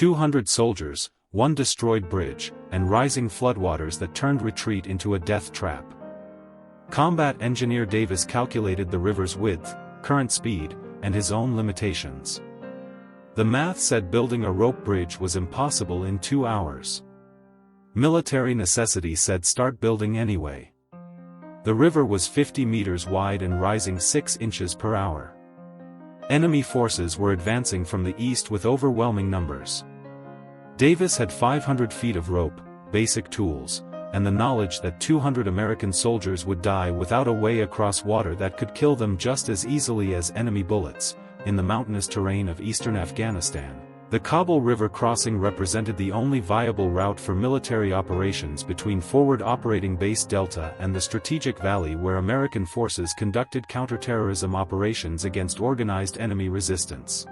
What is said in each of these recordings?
200 soldiers, one destroyed bridge, and rising floodwaters that turned retreat into a death trap. Combat engineer Davis calculated the river's width, current speed, and his own limitations. The math said building a rope bridge was impossible in 2 hours. Military necessity said start building anyway. The river was 50 meters wide and rising 6 inches per hour. Enemy forces were advancing from the east with overwhelming numbers. Davis had 500 feet of rope, basic tools, and the knowledge that 200 American soldiers would die without a way across water that could kill them just as easily as enemy bullets. In the mountainous terrain of eastern Afghanistan, the Kabul River crossing represented the only viable route for military operations between forward operating base Delta and the strategic valley where American forces conducted counterterrorism operations against organized enemy resistance.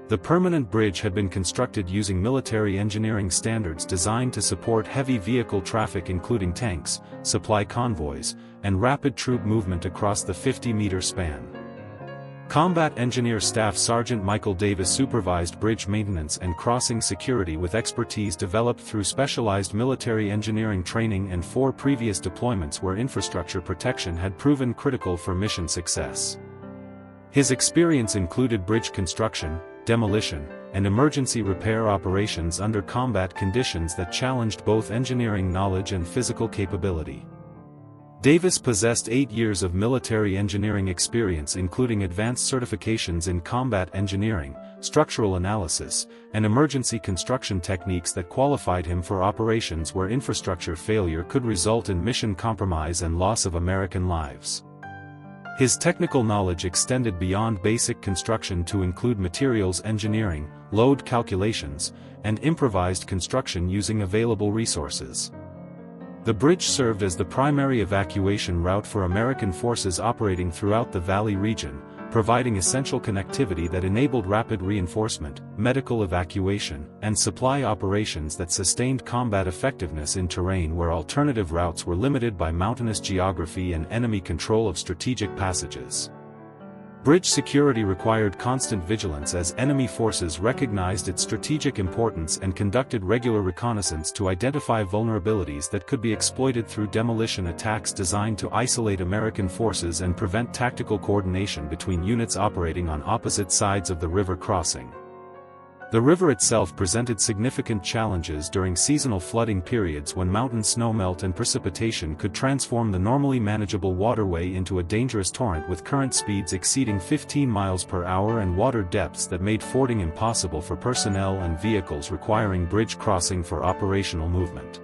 The permanent bridge had been constructed using military engineering standards designed to support heavy vehicle traffic including tanks, supply convoys, and rapid troop movement across the 50-meter span. Combat Engineer Staff Sergeant Michael Davis supervised bridge maintenance and crossing security with expertise developed through specialized military engineering training and 4 previous deployments where infrastructure protection had proven critical for mission success. His experience included bridge construction, demolition, and emergency repair operations under combat conditions that challenged both engineering knowledge and physical capability. Davis possessed 8 years of military engineering experience including advanced certifications in combat engineering, structural analysis, and emergency construction techniques that qualified him for operations where infrastructure failure could result in mission compromise and loss of American lives. His technical knowledge extended beyond basic construction to include materials engineering, load calculations, and improvised construction using available resources. The bridge served as the primary evacuation route for American forces operating throughout the Valley region, providing essential connectivity that enabled rapid reinforcement, medical evacuation, and supply operations that sustained combat effectiveness in terrain where alternative routes were limited by mountainous geography and enemy control of strategic passages. Bridge security required constant vigilance as enemy forces recognized its strategic importance and conducted regular reconnaissance to identify vulnerabilities that could be exploited through demolition attacks designed to isolate American forces and prevent tactical coordination between units operating on opposite sides of the river crossing. The river itself presented significant challenges during seasonal flooding periods when mountain snowmelt and precipitation could transform the normally manageable waterway into a dangerous torrent with current speeds exceeding 15 miles per hour and water depths that made fording impossible for personnel and vehicles requiring bridge crossing for operational movement.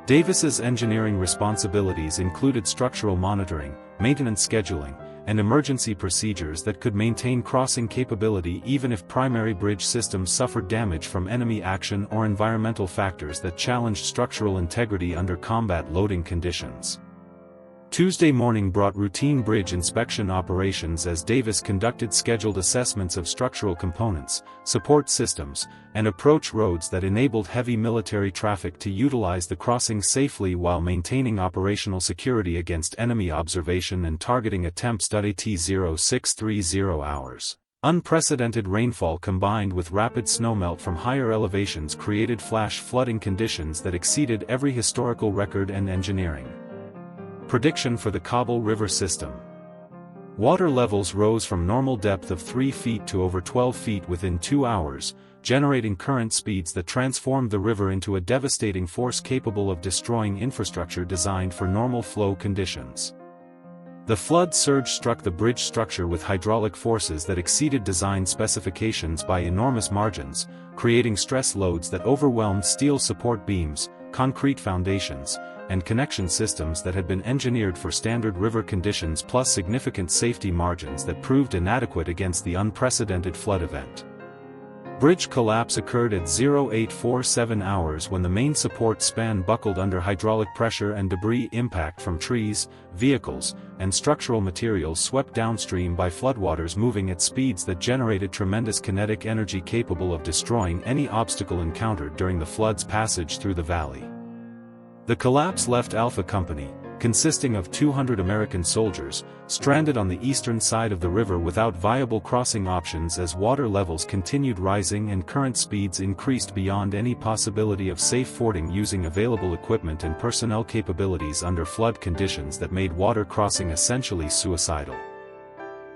Davis's engineering responsibilities included structural monitoring, maintenance scheduling, and emergency procedures that could maintain crossing capability even if primary bridge systems suffered damage from enemy action or environmental factors that challenged structural integrity under combat loading conditions. Tuesday morning brought routine bridge inspection operations as Davis conducted scheduled assessments of structural components, support systems, and approach roads that enabled heavy military traffic to utilize the crossing safely while maintaining operational security against enemy observation and targeting attempts. At 0630 hours. Unprecedented rainfall combined with rapid snowmelt from higher elevations created flash flooding conditions that exceeded every historical record and engineering. Prediction for the Kabul River system. Water levels rose from normal depth of 3 feet to over 12 feet within 2 hours, generating current speeds that transformed the river into a devastating force capable of destroying infrastructure designed for normal flow conditions. The flood surge struck the bridge structure with hydraulic forces that exceeded design specifications by enormous margins, creating stress loads that overwhelmed steel support beams, concrete foundations, and connection systems that had been engineered for standard river conditions plus significant safety margins that proved inadequate against the unprecedented flood event. Bridge collapse occurred at 0847 hours when the main support span buckled under hydraulic pressure and debris impact from trees, vehicles, and structural materials swept downstream by floodwaters moving at speeds that generated tremendous kinetic energy capable of destroying any obstacle encountered during the flood's passage through the valley. The collapse left Alpha Company, consisting of 200 American soldiers, stranded on the eastern side of the river without viable crossing options as water levels continued rising and current speeds increased beyond any possibility of safe fording using available equipment and personnel capabilities under flood conditions that made water crossing essentially suicidal.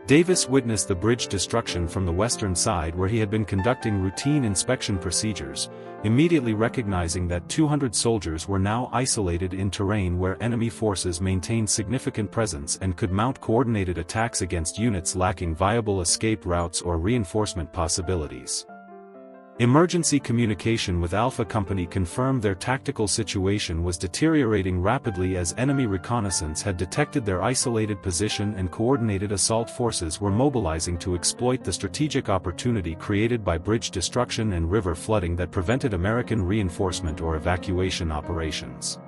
Davis witnessed the bridge destruction from the western side where he had been conducting routine inspection procedures, immediately recognizing that 200 soldiers were now isolated in terrain where enemy forces maintained significant presence and could mount coordinated attacks against units lacking viable escape routes or reinforcement possibilities. Emergency communication with Alpha Company confirmed their tactical situation was deteriorating rapidly as enemy reconnaissance had detected their isolated position and coordinated assault forces were mobilizing to exploit the strategic opportunity created by bridge destruction and river flooding that prevented American reinforcement or evacuation operations.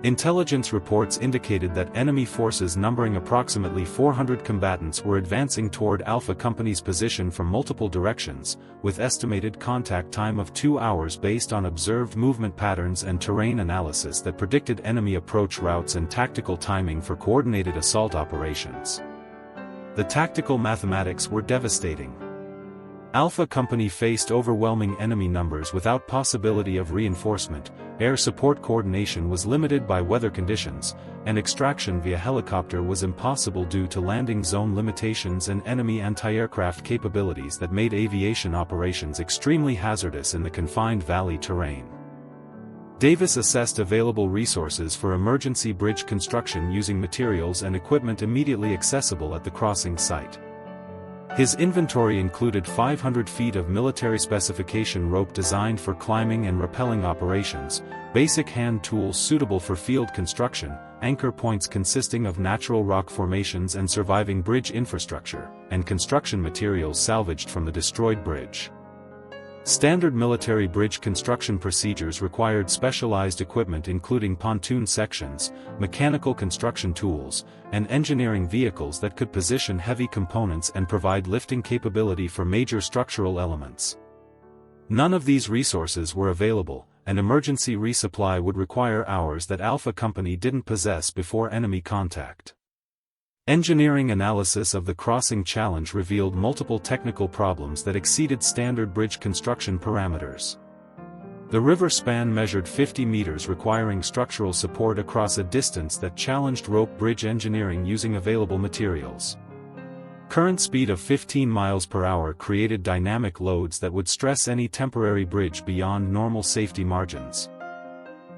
Intelligence reports indicated that enemy forces numbering approximately 400 combatants were advancing toward Alpha Company's position from multiple directions, with estimated contact time of 2 hours based on observed movement patterns and terrain analysis that predicted enemy approach routes and tactical timing for coordinated assault operations. The tactical mathematics were devastating. Alpha Company faced overwhelming enemy numbers without possibility of reinforcement, air support coordination was limited by weather conditions, and extraction via helicopter was impossible due to landing zone limitations and enemy anti-aircraft capabilities that made aviation operations extremely hazardous in the confined valley terrain. Davis assessed available resources for emergency bridge construction using materials and equipment immediately accessible at the crossing site. His inventory included 500 feet of military specification rope designed for climbing and rappelling operations, basic hand tools suitable for field construction, anchor points consisting of natural rock formations and surviving bridge infrastructure, and construction materials salvaged from the destroyed bridge. Standard military bridge construction procedures required specialized equipment including pontoon sections, mechanical construction tools, and engineering vehicles that could position heavy components and provide lifting capability for major structural elements. None of these resources were available, and emergency resupply would require hours that Alpha Company didn't possess before enemy contact. Engineering analysis of the crossing challenge revealed multiple technical problems that exceeded standard bridge construction parameters. The river span measured 50 meters, requiring structural support across a distance that challenged rope bridge engineering using available materials. Current speed of 15 miles per hour created dynamic loads that would stress any temporary bridge beyond normal safety margins.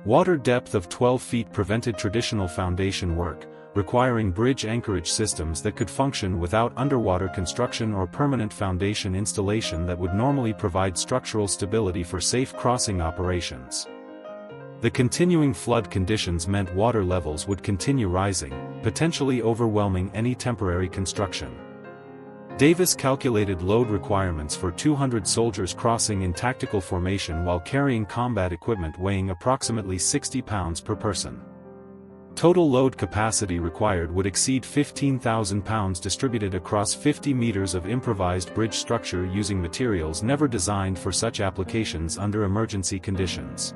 Water depth of 12 feet prevented traditional foundation work, requiring bridge anchorage systems that could function without underwater construction or permanent foundation installation that would normally provide structural stability for safe crossing operations. The continuing flood conditions meant water levels would continue rising, potentially overwhelming any temporary construction. Davis calculated load requirements for 200 soldiers crossing in tactical formation while carrying combat equipment weighing approximately 60 pounds per person. Total load capacity required would exceed 15,000 pounds distributed across 50 meters of improvised bridge structure using materials never designed for such applications under emergency conditions.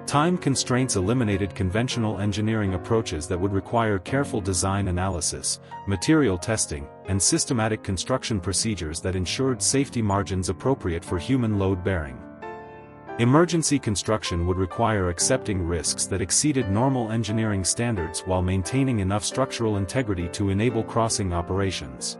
Time constraints eliminated conventional engineering approaches that would require careful design analysis, material testing, and systematic construction procedures that ensured safety margins appropriate for human load bearing. Emergency construction would require accepting risks that exceeded normal engineering standards while maintaining enough structural integrity to enable crossing operations.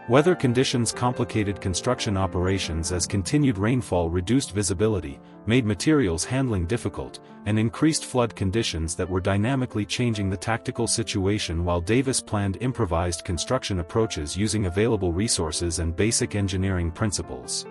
Weather conditions complicated construction operations as continued rainfall reduced visibility, made materials handling difficult, and increased flood conditions that were dynamically changing the tactical situation while Davis planned improvised construction approaches using available resources and basic engineering principles.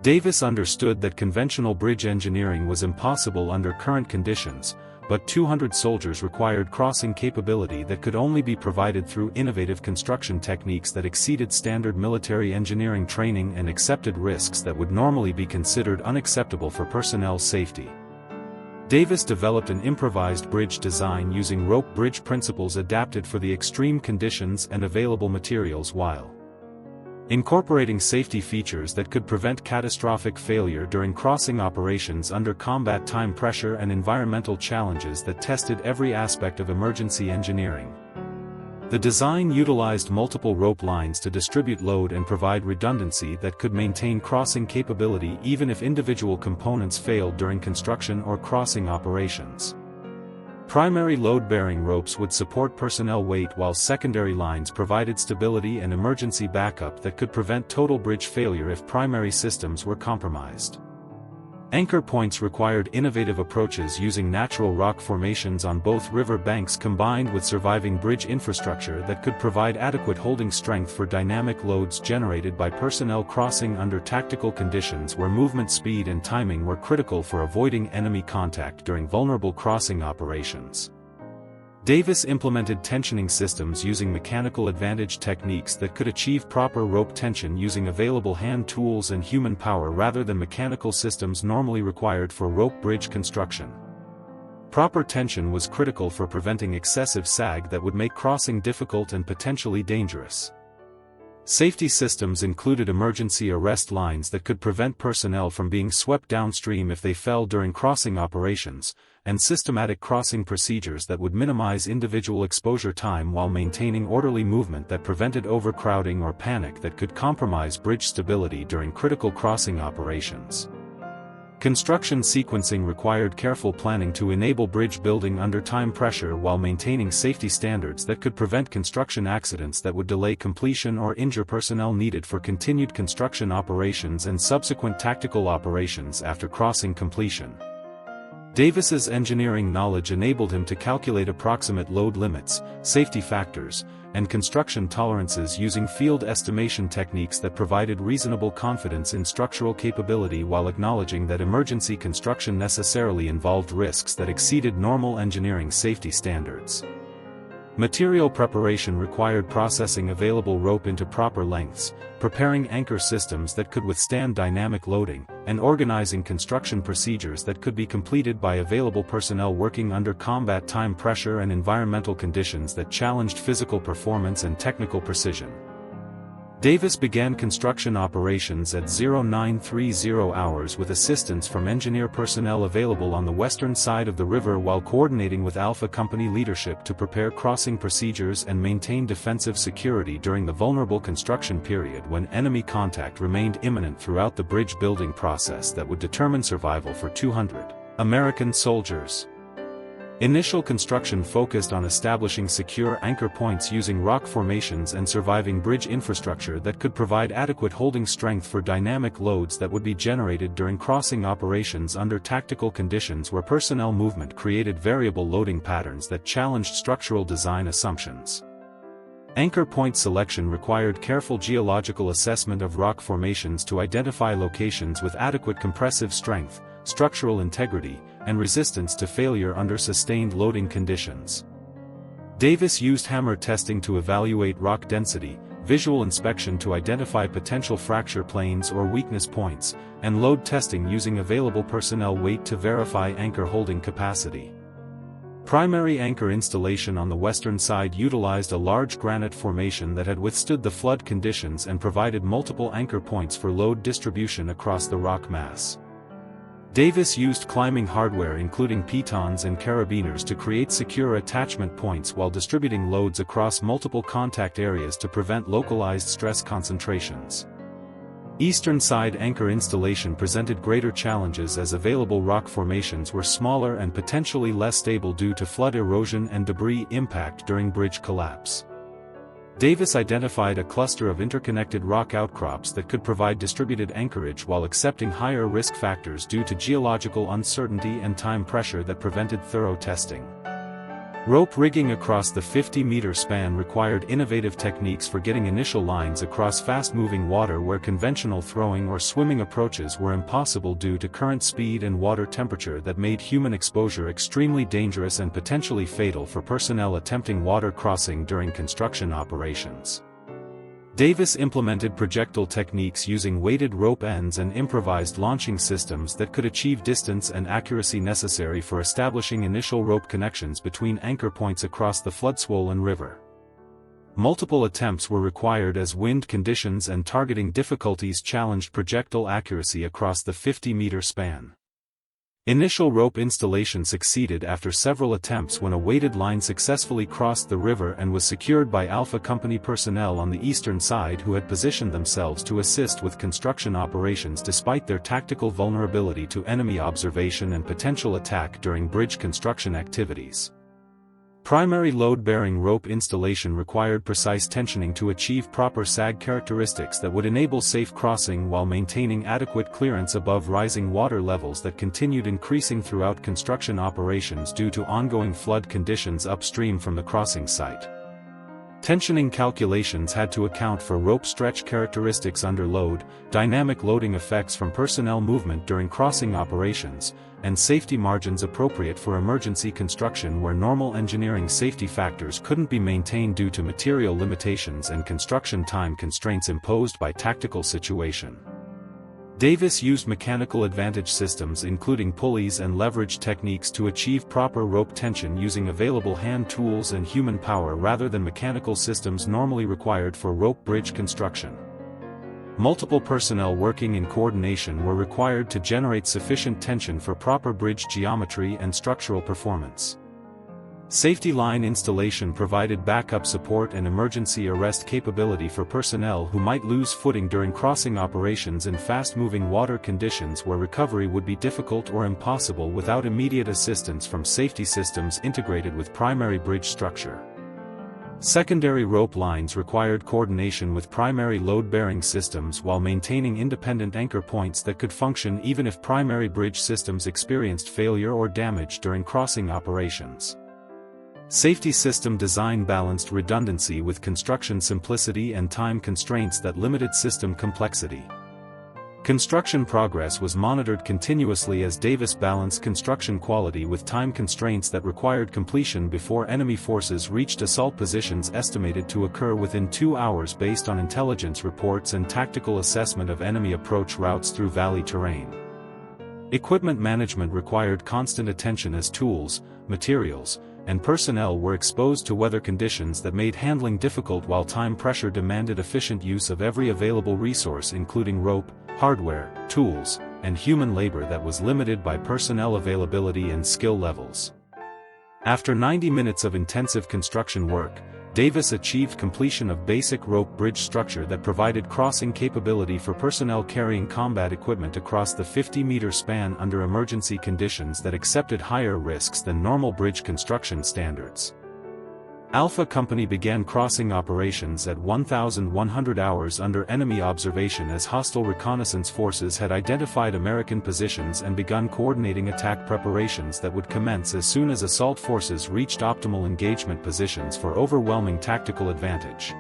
Davis understood that conventional bridge engineering was impossible under current conditions, but 200 soldiers required crossing capability that could only be provided through innovative construction techniques that exceeded standard military engineering training and accepted risks that would normally be considered unacceptable for personnel safety. Davis developed an improvised bridge design using rope bridge principles adapted for the extreme conditions and available materials while incorporating safety features that could prevent catastrophic failure during crossing operations under combat time pressure and environmental challenges that tested every aspect of emergency engineering. The design utilized multiple rope lines to distribute load and provide redundancy that could maintain crossing capability even if individual components failed during construction or crossing operations. Primary load-bearing ropes would support personnel weight while secondary lines provided stability and emergency backup that could prevent total bridge failure if primary systems were compromised. Anchor points required innovative approaches using natural rock formations on both river banks combined with surviving bridge infrastructure that could provide adequate holding strength for dynamic loads generated by personnel crossing under tactical conditions where movement speed and timing were critical for avoiding enemy contact during vulnerable crossing operations. Davis implemented tensioning systems using mechanical advantage techniques that could achieve proper rope tension using available hand tools and human power rather than mechanical systems normally required for rope bridge construction. Proper tension was critical for preventing excessive sag that would make crossing difficult and potentially dangerous. Safety systems included emergency arrest lines that could prevent personnel from being swept downstream if they fell during crossing operations, and systematic crossing procedures that would minimize individual exposure time while maintaining orderly movement that prevented overcrowding or panic that could compromise bridge stability during critical crossing operations. Construction sequencing required careful planning to enable bridge building under time pressure while maintaining safety standards that could prevent construction accidents that would delay completion or injure personnel needed for continued construction operations and subsequent tactical operations after crossing completion. Davis's engineering knowledge enabled him to calculate approximate load limits, safety factors, and construction tolerances using field estimation techniques that provided reasonable confidence in structural capability while acknowledging that emergency construction necessarily involved risks that exceeded normal engineering safety standards. Material preparation required processing available rope into proper lengths, preparing anchor systems that could withstand dynamic loading, and organizing construction procedures that could be completed by available personnel working under combat time pressure and environmental conditions that challenged physical performance and technical precision. Davis began construction operations at 0930 hours with assistance from engineer personnel available on the western side of the river while coordinating with Alpha Company leadership to prepare crossing procedures and maintain defensive security during the vulnerable construction period when enemy contact remained imminent throughout the bridge building process that would determine survival for 200 American soldiers. Initial construction focused on establishing secure anchor points using rock formations and surviving bridge infrastructure that could provide adequate holding strength for dynamic loads that would be generated during crossing operations under tactical conditions where personnel movement created variable loading patterns that challenged structural design assumptions. Anchor point selection required careful geological assessment of rock formations to identify locations with adequate compressive strength, structural integrity, and resistance to failure under sustained loading conditions. Davis used hammer testing to evaluate rock density, visual inspection to identify potential fracture planes or weakness points, and load testing using available personnel weight to verify anchor holding capacity. Primary anchor installation on the western side utilized a large granite formation that had withstood the flood conditions and provided multiple anchor points for load distribution across the rock mass. Davis used climbing hardware including pitons and carabiners to create secure attachment points while distributing loads across multiple contact areas to prevent localized stress concentrations. Eastern side anchor installation presented greater challenges as available rock formations were smaller and potentially less stable due to flood erosion and debris impact during bridge collapse. Davis identified a cluster of interconnected rock outcrops that could provide distributed anchorage while accepting higher risk factors due to geological uncertainty and time pressure that prevented thorough testing. Rope rigging across the 50-meter span required innovative techniques for getting initial lines across fast-moving water where conventional throwing or swimming approaches were impossible due to current speed and water temperature that made human exposure extremely dangerous and potentially fatal for personnel attempting water crossing during construction operations. Davis implemented projectile techniques using weighted rope ends and improvised launching systems that could achieve distance and accuracy necessary for establishing initial rope connections between anchor points across the flood-swollen river. Multiple attempts were required as wind conditions and targeting difficulties challenged projectile accuracy across the 50-meter span. Initial rope installation succeeded after several attempts when a weighted line successfully crossed the river and was secured by Alpha Company personnel on the eastern side who had positioned themselves to assist with construction operations despite their tactical vulnerability to enemy observation and potential attack during bridge construction activities. Primary load-bearing rope installation required precise tensioning to achieve proper sag characteristics that would enable safe crossing while maintaining adequate clearance above rising water levels that continued increasing throughout construction operations due to ongoing flood conditions upstream from the crossing site. Tensioning calculations had to account for rope stretch characteristics under load, dynamic loading effects from personnel movement during crossing operations, and safety margins appropriate for emergency construction where normal engineering safety factors couldn't be maintained due to material limitations and construction time constraints imposed by tactical situation. Davis used mechanical advantage systems including pulleys and leverage techniques to achieve proper rope tension using available hand tools and human power rather than mechanical systems normally required for rope bridge construction. Multiple personnel working in coordination were required to generate sufficient tension for proper bridge geometry and structural performance. Safety line installation provided backup support and emergency arrest capability for personnel who might lose footing during crossing operations in fast-moving water conditions where recovery would be difficult or impossible without immediate assistance from safety systems integrated with primary bridge structure. Secondary rope lines required coordination with primary load-bearing systems while maintaining independent anchor points that could function even if primary bridge systems experienced failure or damage during crossing operations. Safety system design balanced redundancy with construction simplicity and time constraints that limited system complexity. Construction progress was monitored continuously as Davis balanced construction quality with time constraints that required completion before enemy forces reached assault positions estimated to occur within 2 hours based on intelligence reports and tactical assessment of enemy approach routes through valley terrain. Equipment management required constant attention as tools, materials, and personnel were exposed to weather conditions that made handling difficult while time pressure demanded efficient use of every available resource including rope, hardware, tools, and human labor that was limited by personnel availability and skill levels. After 90 minutes of intensive construction work, Davis achieved completion of basic rope bridge structure that provided crossing capability for personnel carrying combat equipment across the 50-meter span under emergency conditions that accepted higher risks than normal bridge construction standards. Alpha Company began crossing operations at 1,100 hours under enemy observation as hostile reconnaissance forces had identified American positions and begun coordinating attack preparations that would commence as soon as assault forces reached optimal engagement positions for overwhelming tactical advantage.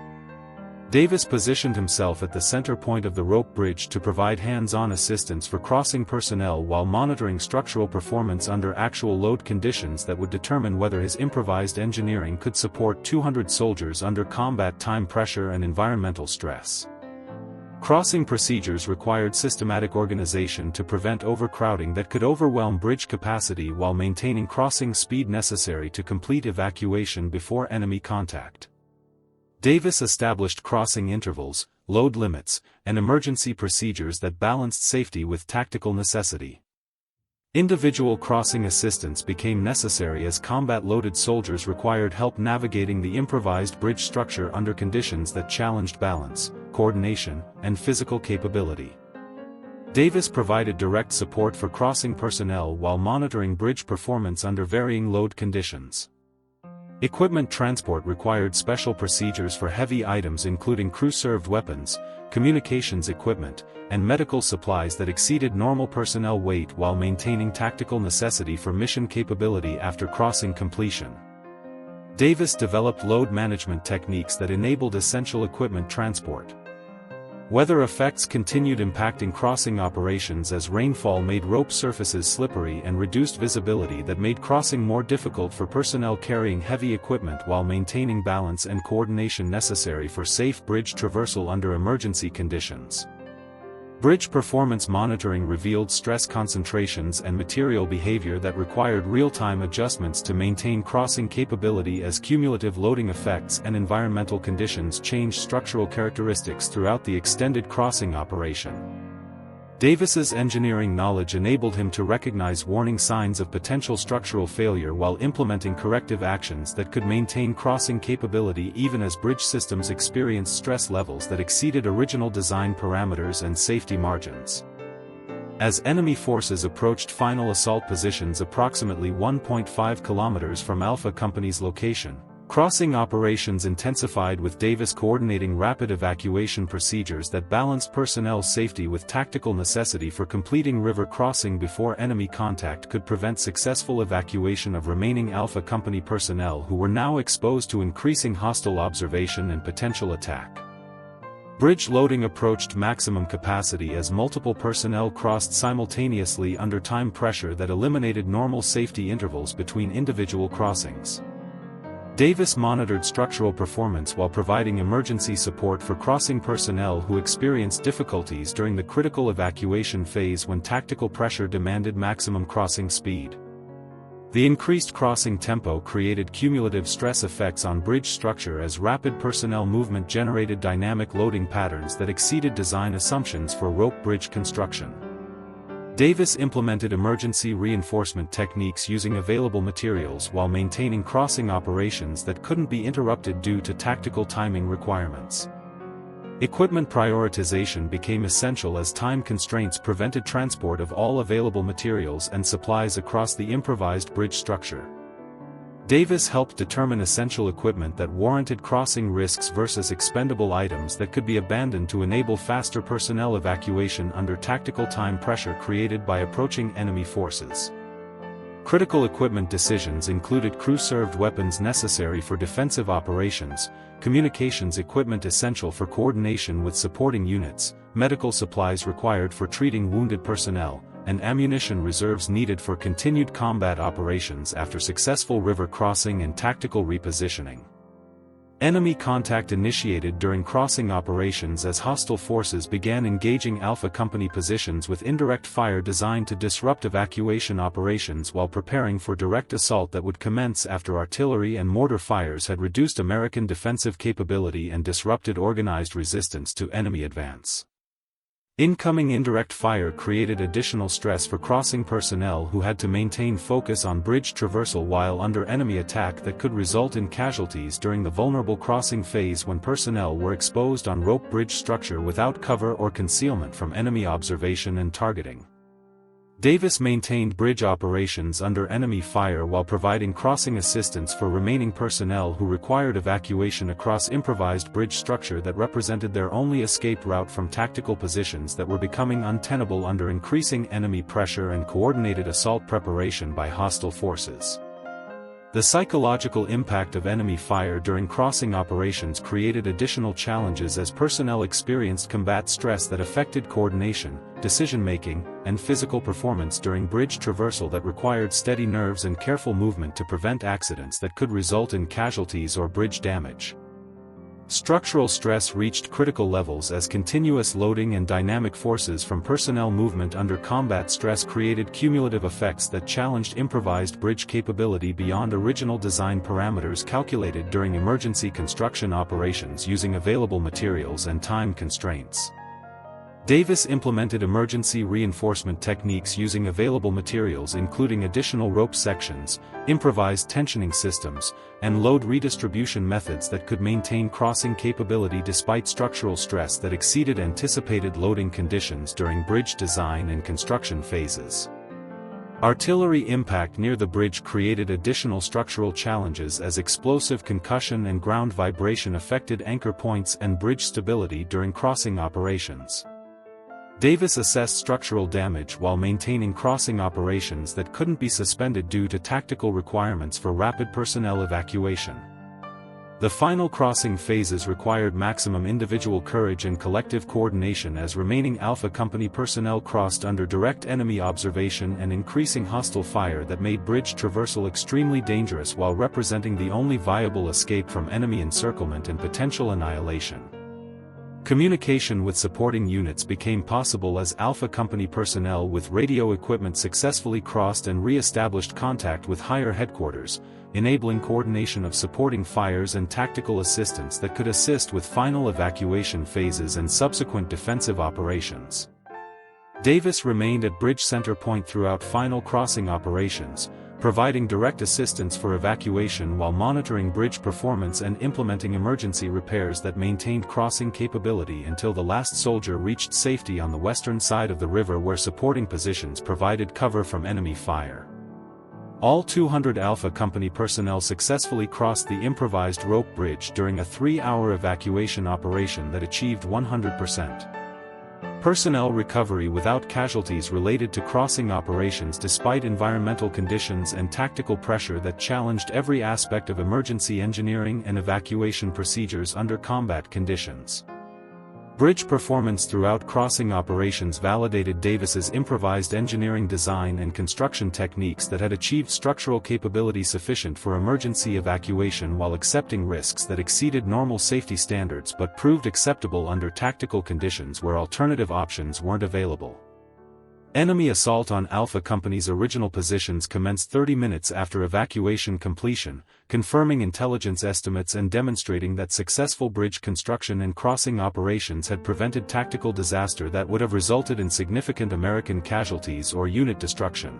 Davis positioned himself at the center point of the rope bridge to provide hands-on assistance for crossing personnel while monitoring structural performance under actual load conditions that would determine whether his improvised engineering could support 200 soldiers under combat time pressure and environmental stress. Crossing procedures required systematic organization to prevent overcrowding that could overwhelm bridge capacity while maintaining crossing speed necessary to complete evacuation before enemy contact. Davis established crossing intervals, load limits, and emergency procedures that balanced safety with tactical necessity. Individual crossing assistance became necessary as combat-loaded soldiers required help navigating the improvised bridge structure under conditions that challenged balance, coordination, and physical capability. Davis provided direct support for crossing personnel while monitoring bridge performance under varying load conditions. Equipment transport required special procedures for heavy items including crew-served weapons, communications equipment, and medical supplies that exceeded normal personnel weight while maintaining tactical necessity for mission capability after crossing completion. Davis developed load management techniques that enabled essential equipment transport. Weather effects continued impacting crossing operations as rainfall made rope surfaces slippery and reduced visibility that made crossing more difficult for personnel carrying heavy equipment while maintaining balance and coordination necessary for safe bridge traversal under emergency conditions. Bridge performance monitoring revealed stress concentrations and material behavior that required real-time adjustments to maintain crossing capability as cumulative loading effects and environmental conditions changed structural characteristics throughout the extended crossing operation. Davis's engineering knowledge enabled him to recognize warning signs of potential structural failure while implementing corrective actions that could maintain crossing capability even as bridge systems experienced stress levels that exceeded original design parameters and safety margins. As enemy forces approached final assault positions approximately 1.5 kilometers from Alpha Company's location, crossing operations intensified with Davis coordinating rapid evacuation procedures that balanced personnel safety with tactical necessity for completing river crossing before enemy contact could prevent successful evacuation of remaining Alpha Company personnel who were now exposed to increasing hostile observation and potential attack. Bridge loading approached maximum capacity as multiple personnel crossed simultaneously under time pressure that eliminated normal safety intervals between individual crossings. Davis monitored structural performance while providing emergency support for crossing personnel who experienced difficulties during the critical evacuation phase when tactical pressure demanded maximum crossing speed. The increased crossing tempo created cumulative stress effects on bridge structure as rapid personnel movement generated dynamic loading patterns that exceeded design assumptions for rope bridge construction. Davis implemented emergency reinforcement techniques using available materials while maintaining crossing operations that couldn't be interrupted due to tactical timing requirements. Equipment prioritization became essential as time constraints prevented transport of all available materials and supplies across the improvised bridge structure. Davis helped determine essential equipment that warranted crossing risks versus expendable items that could be abandoned to enable faster personnel evacuation under tactical time pressure created by approaching enemy forces. Critical equipment decisions included crew-served weapons necessary for defensive operations, communications equipment essential for coordination with supporting units, medical supplies required for treating wounded personnel, and ammunition reserves needed for continued combat operations after successful river crossing and tactical repositioning. Enemy contact initiated during crossing operations as hostile forces began engaging Alpha Company positions with indirect fire designed to disrupt evacuation operations while preparing for direct assault that would commence after artillery and mortar fires had reduced American defensive capability and disrupted organized resistance to enemy advance. Incoming indirect fire created additional stress for crossing personnel who had to maintain focus on bridge traversal while under enemy attack that could result in casualties during the vulnerable crossing phase when personnel were exposed on rope bridge structure without cover or concealment from enemy observation and targeting. Davis maintained bridge operations under enemy fire while providing crossing assistance for remaining personnel who required evacuation across improvised bridge structure that represented their only escape route from tactical positions that were becoming untenable under increasing enemy pressure and coordinated assault preparation by hostile forces. The psychological impact of enemy fire during crossing operations created additional challenges as personnel experienced combat stress that affected coordination, decision-making, and physical performance during bridge traversal that required steady nerves and careful movement to prevent accidents that could result in casualties or bridge damage. Structural stress reached critical levels as continuous loading and dynamic forces from personnel movement under combat stress created cumulative effects that challenged improvised bridge capability beyond original design parameters calculated during emergency construction operations using available materials and time constraints. Davis implemented emergency reinforcement techniques using available materials including additional rope sections, improvised tensioning systems, and load redistribution methods that could maintain crossing capability despite structural stress that exceeded anticipated loading conditions during bridge design and construction phases. Artillery impact near the bridge created additional structural challenges as explosive concussion and ground vibration affected anchor points and bridge stability during crossing operations. Davis assessed structural damage while maintaining crossing operations that couldn't be suspended due to tactical requirements for rapid personnel evacuation. The final crossing phases required maximum individual courage and collective coordination as remaining Alpha Company personnel crossed under direct enemy observation and increasing hostile fire that made bridge traversal extremely dangerous while representing the only viable escape from enemy encirclement and potential annihilation. Communication with supporting units became possible as Alpha Company personnel with radio equipment successfully crossed and re-established contact with higher headquarters, enabling coordination of supporting fires and tactical assistance that could assist with final evacuation phases and subsequent defensive operations. Davis remained at Bridge Center Point throughout final crossing operations, providing direct assistance for evacuation while monitoring bridge performance and implementing emergency repairs that maintained crossing capability until the last soldier reached safety on the western side of the river where supporting positions provided cover from enemy fire. All 200 Alpha Company personnel successfully crossed the improvised rope bridge during a 3-hour evacuation operation that achieved 100% personnel recovery without casualties related to crossing operations despite environmental conditions and tactical pressure that challenged every aspect of emergency engineering and evacuation procedures under combat conditions. Bridge performance throughout crossing operations validated Davis's improvised engineering design and construction techniques that had achieved structural capability sufficient for emergency evacuation while accepting risks that exceeded normal safety standards but proved acceptable under tactical conditions where alternative options weren't available. Enemy assault on Alpha Company's original positions commenced 30 minutes after evacuation completion, confirming intelligence estimates and demonstrating that successful bridge construction and crossing operations had prevented tactical disaster that would have resulted in significant American casualties or unit destruction.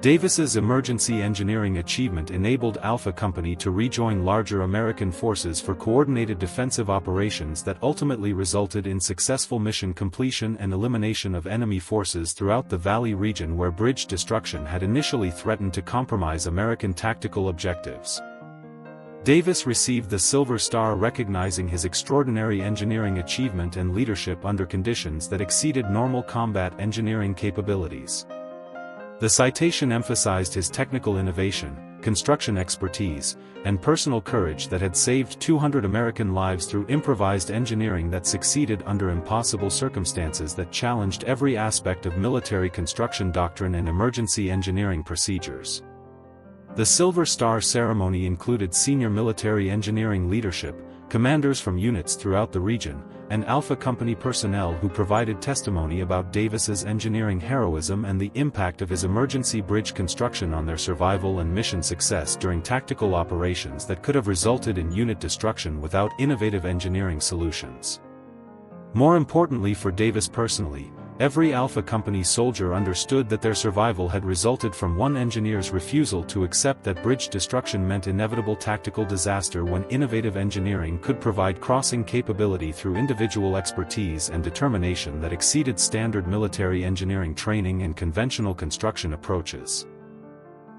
Davis's emergency engineering achievement enabled Alpha Company to rejoin larger American forces for coordinated defensive operations that ultimately resulted in successful mission completion and elimination of enemy forces throughout the Valley region where bridge destruction had initially threatened to compromise American tactical objectives. Davis received the Silver Star recognizing his extraordinary engineering achievement and leadership under conditions that exceeded normal combat engineering capabilities. The citation emphasized his technical innovation, construction expertise, and personal courage that had saved 200 American lives through improvised engineering that succeeded under impossible circumstances that challenged every aspect of military construction doctrine and emergency engineering procedures. The Silver Star ceremony included senior military engineering leadership, commanders from units throughout the region, and Alpha Company personnel who provided testimony about Davis's engineering heroism and the impact of his emergency bridge construction on their survival and mission success during tactical operations that could have resulted in unit destruction without innovative engineering solutions. More importantly for Davis personally, every Alpha Company soldier understood that their survival had resulted from one engineer's refusal to accept that bridge destruction meant inevitable tactical disaster when innovative engineering could provide crossing capability through individual expertise and determination that exceeded standard military engineering training and conventional construction approaches.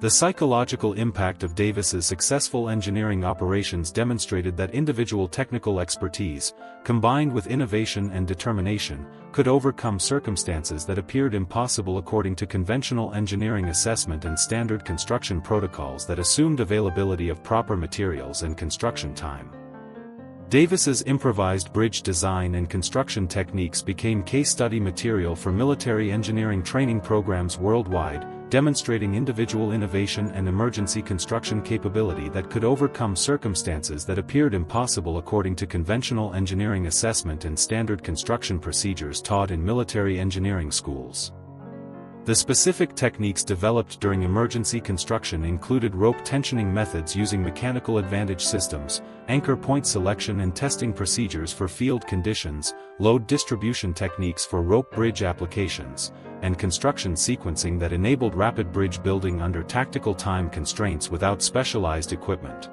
The psychological impact of Davis's successful engineering operations demonstrated that individual technical expertise, combined with innovation and determination, could overcome circumstances that appeared impossible according to conventional engineering assessment and standard construction protocols that assumed availability of proper materials and construction time. Davis's improvised bridge design and construction techniques became case study material for military engineering training programs worldwide, demonstrating individual innovation and emergency construction capability that could overcome circumstances that appeared impossible according to conventional engineering assessment and standard construction procedures taught in military engineering schools. The specific techniques developed during emergency construction included rope tensioning methods using mechanical advantage systems, anchor point selection and testing procedures for field conditions, load distribution techniques for rope bridge applications, and construction sequencing that enabled rapid bridge building under tactical time constraints without specialized equipment.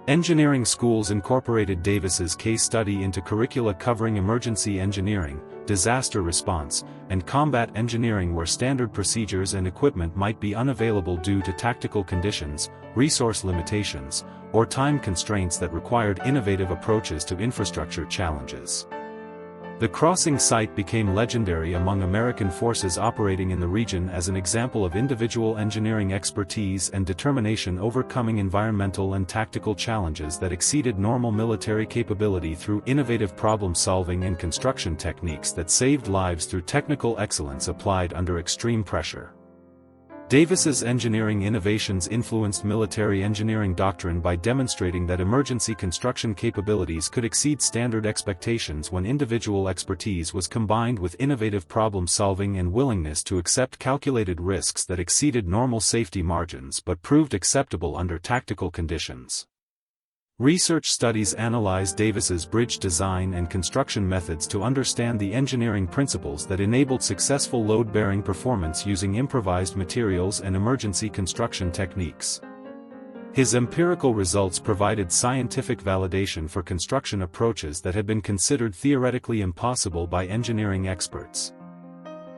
Engineering schools incorporated Davis's case study into curricula covering emergency engineering, disaster response, and combat engineering where standard procedures and equipment might be unavailable due to tactical conditions, resource limitations, or time constraints that required innovative approaches to infrastructure challenges. The crossing site became legendary among American forces operating in the region as an example of individual engineering expertise and determination overcoming environmental and tactical challenges that exceeded normal military capability through innovative problem-solving and construction techniques that saved lives through technical excellence applied under extreme pressure. Davis's engineering innovations influenced military engineering doctrine by demonstrating that emergency construction capabilities could exceed standard expectations when individual expertise was combined with innovative problem-solving and willingness to accept calculated risks that exceeded normal safety margins but proved acceptable under tactical conditions. Research studies analyzed Davis's bridge design and construction methods to understand the engineering principles that enabled successful load-bearing performance using improvised materials and emergency construction techniques. His empirical results provided scientific validation for construction approaches that had been considered theoretically impossible by engineering experts.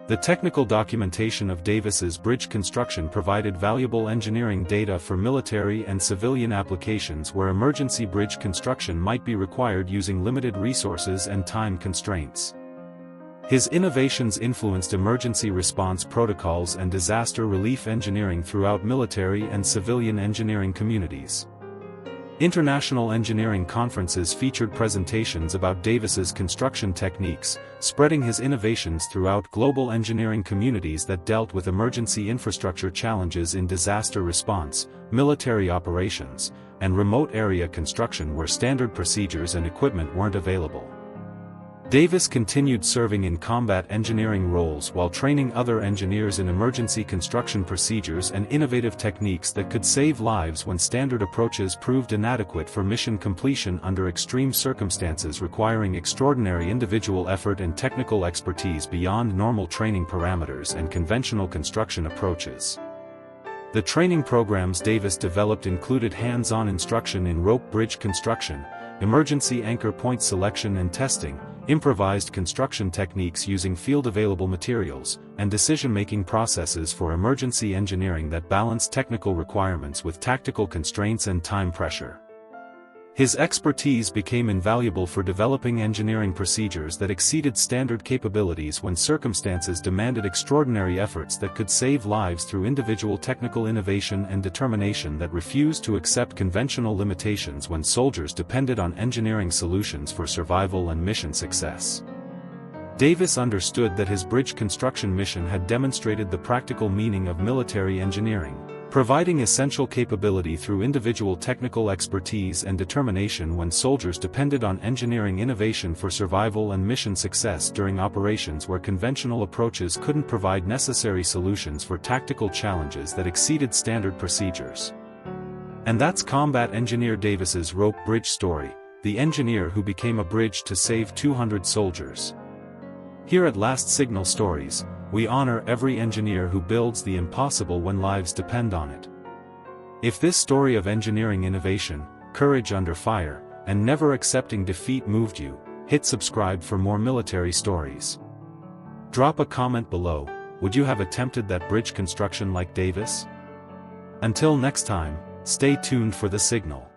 The technical documentation of Davis's bridge construction provided valuable engineering data for military and civilian applications where emergency bridge construction might be required using limited resources and time constraints. His innovations influenced emergency response protocols and disaster relief engineering throughout military and civilian engineering communities. International engineering conferences featured presentations about Davis's construction techniques, spreading his innovations throughout global engineering communities that dealt with emergency infrastructure challenges in disaster response, military operations, and remote area construction where standard procedures and equipment weren't available. Davis continued serving in combat engineering roles while training other engineers in emergency construction procedures and innovative techniques that could save lives when standard approaches proved inadequate for mission completion under extreme circumstances requiring extraordinary individual effort and technical expertise beyond normal training parameters and conventional construction approaches. The training programs Davis developed included hands-on instruction in rope bridge construction, emergency anchor point selection and testing, improvised construction techniques using field-available materials, and decision-making processes for emergency engineering that balanced technical requirements with tactical constraints and time pressure. His expertise became invaluable for developing engineering procedures that exceeded standard capabilities when circumstances demanded extraordinary efforts that could save lives through individual technical innovation and determination that refused to accept conventional limitations when soldiers depended on engineering solutions for survival and mission success. Davis understood that his bridge construction mission had demonstrated the practical meaning of military engineering, providing essential capability through individual technical expertise and determination when soldiers depended on engineering innovation for survival and mission success during operations where conventional approaches couldn't provide necessary solutions for tactical challenges that exceeded standard procedures. And that's combat engineer Davis's rope bridge story, the engineer who became a bridge to save 200 soldiers. Here at Last Signal Stories, we honor every engineer who builds the impossible when lives depend on it. If this story of engineering innovation, courage under fire, and never accepting defeat moved you, hit subscribe for more military stories. Drop a comment below, would you have attempted that bridge construction like Davis? Until next time, stay tuned for the signal.